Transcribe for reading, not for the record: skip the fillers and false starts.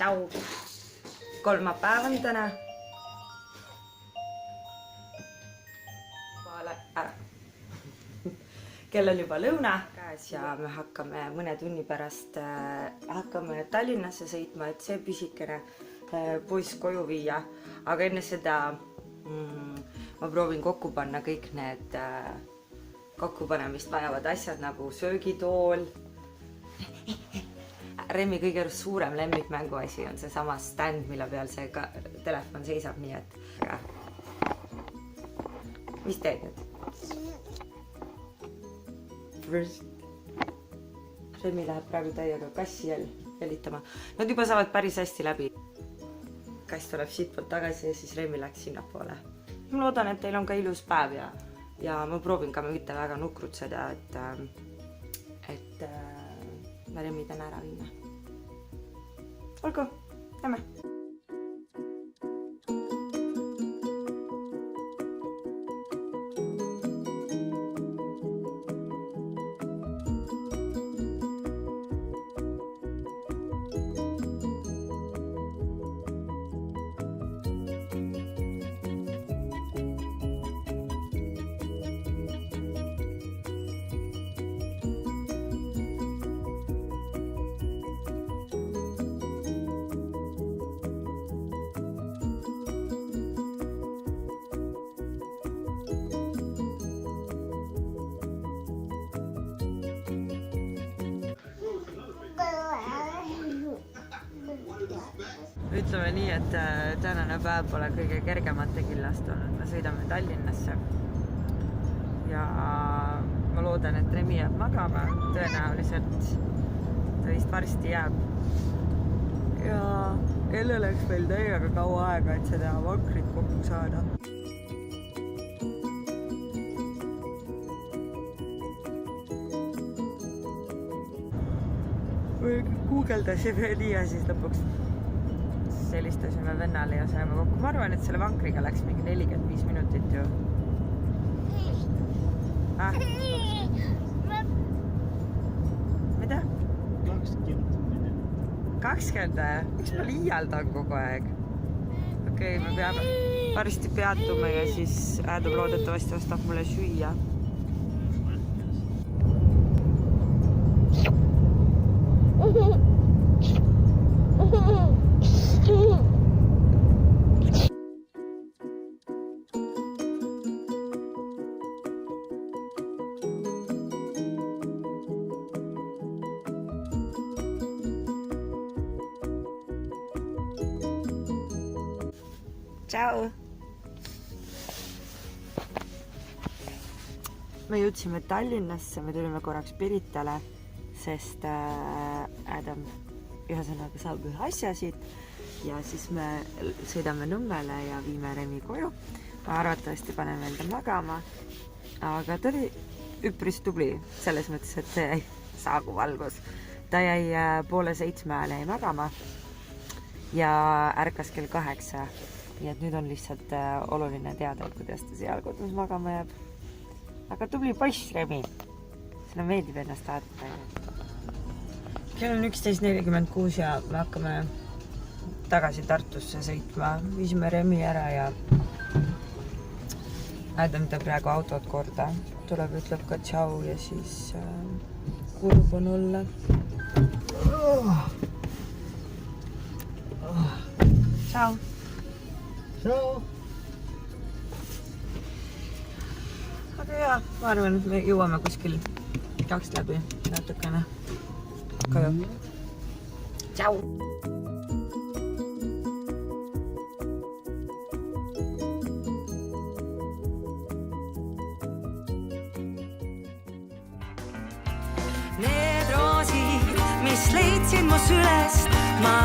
Tšau! Kolmapäev on täna. Ära. Kell on juba lõuna käes ja me hakkame mõne tunni pärast hakkame Tallinnasse sõitma, et see püsikene poiss koju viia. Aga enne seda ma proovin kokku panna kõik need kokkupanemist vajavad asjad nagu söögitool. Remmi kõige suurem lemmikmänguasi on see sama stand, mille peal see telefon seisab, nii et mis teed nüüd? Remmi läheb praegu täiega kassi jälitama. Nad juba saavad päris hästi läbi. Kass tuleb siitpoolt tagasi ja siis Remmi läks sinnapoole. Ma loodan, et teil on ka ilus päev ja ma proovin ka mitte väga nukrutseda, et Remmi täna ära viime. Olgu, lähme! Ütleme nii, et tänane päev pole kõige kergemate killast olnud. Me sõidame Tallinnasse ja ma loodan, et Remmi jääb magama. Tõenäoliselt ta vist varsti jääb. Ja jälle läks meil täiega kaua aega, et seda vankrit kokku saada. Guugeldasime nii ja siis lõpuks helistasime vennale ja saime kokku. Ma arvan, et selle vankriga läks mingi 45 minutit ju. Mida? 20? Miks ma liialdan kogu aeg? Okei, me peame varsti peatume ja siis Adam loodetavasti ostab mulle süüa. Tšau! Me jõudsime Tallinnasse, me tulime korraks Piritale, sest Adam ühesõnaga saab ühe asja siit ja siis me sõidame Nõmmele ja viime Remmi koju. Ma arvatavasti panen veel ta magama, aga ta oli üpris tubli selles mõttes, et see jäi saagu valgus. Ta jäi 6:30 ajal jäi magama ja ärkas kell 8. Nii et nüüd on lihtsalt oluline teada, kuidas ta seal kodus magama jääb. Aga tubli poiss, Remmi. Sulle meeldib ennast vaadata. Kell on 11:46 ja me hakkame tagasi Tartusse sõitma. Viisime Remmi ära ja Adam teeb praegu autot korda. Tuleb, ütleb ka tšau ja siis kurb on olla. Tšau! Tšau! Aga jaa, ma arvan, et me jõuame kuskil 2 läbi natukene. Koju. Tšau! Need roosid, mis leidsid mu sülest, ma